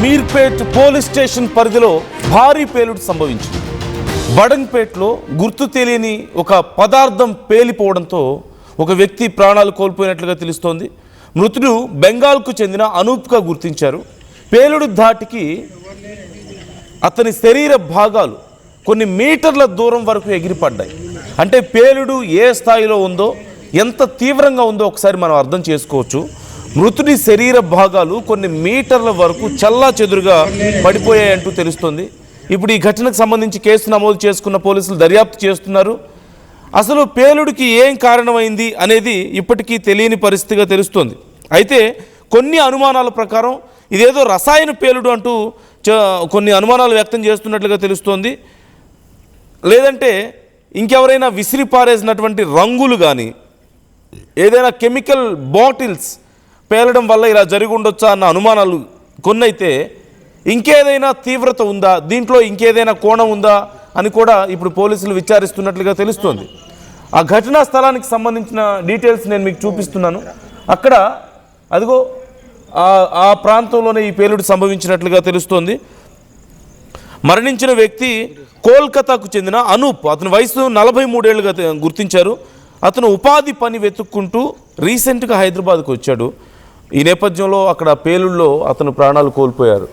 Meerpet police station పరిధిలో భారీ పేలుడు సంభవించింది. బడంగ్పేట్లో గుర్తు తెలియని ఒక పదార్థం పేలిపోవడంతో ఒక వ్యక్తి ప్రాణాలు కోల్పోయినట్లుగా తెలుస్తోంది. మృతుడు బెంగాల్కు చెందిన అనూప్గా గుర్తించారు. పేలుడు ధాటికి అతని శరీర భాగాలు కొన్ని మీటర్ల దూరం వరకు ఎగిరిపడ్డాయి. అంటే పేలుడు ఏ స్థాయిలో ఉందో, ఎంత తీవ్రంగా ఉందో ఒకసారి మనం అర్థం చేసుకోవచ్చు. మృతుడి శరీర భాగాలు కొన్ని మీటర్ల వరకు చల్లా చెదురుగా పడిపోయాయంటూ తెలుస్తోంది. ఇప్పుడు ఈ ఘటనకు సంబంధించి కేసు నమోదు చేసుకున్న పోలీసులు దర్యాప్తు చేస్తున్నారు. అసలు పేలుడికి ఏం కారణమైంది అనేది ఇప్పటికీ తెలియని పరిస్థితిగా తెలుస్తోంది. అయితే కొన్ని అనుమానాల ప్రకారం ఇదేదో రసాయన పేలుడు అంటూ కొన్ని అనుమానాలు వ్యక్తం చేస్తున్నట్లుగా తెలుస్తోంది. లేదంటే ఇంకెవరైనా విసిరి పారేసినటువంటి రంగులు కానీ, ఏదైనా కెమికల్ బాటిల్స్ పేలడం వల్ల ఇలా జరిగి ఉండొచ్చా అన్న అనుమానాలు కొన్నైతే, ఇంకేదైనా తీవ్రత ఉందా, దీంట్లో ఇంకేదైనా కోణం ఉందా అని కూడా ఇప్పుడు పోలీసులు విచారిస్తున్నట్లుగా తెలుస్తోంది. ఆ ఘటనా స్థలానికి సంబంధించిన డీటెయిల్స్ నేను మీకు చూపిస్తున్నాను. అక్కడ అదిగో ఆ ప్రాంతంలోనే ఈ పేలుడు సంభవించినట్లుగా తెలుస్తోంది. మరణించిన వ్యక్తి కోల్కతాకు చెందిన అనూప్. అతని వయసు 43 ఏళ్ళుగా గుర్తించారు. అతను ఉపాధి పని వెతుక్కుంటూ రీసెంట్గా హైదరాబాద్కు వచ్చాడు. ఈ నేపథ్యంలో అక్కడ పేలుళ్ళలో అతను ప్రాణాలు కోల్పోయారు.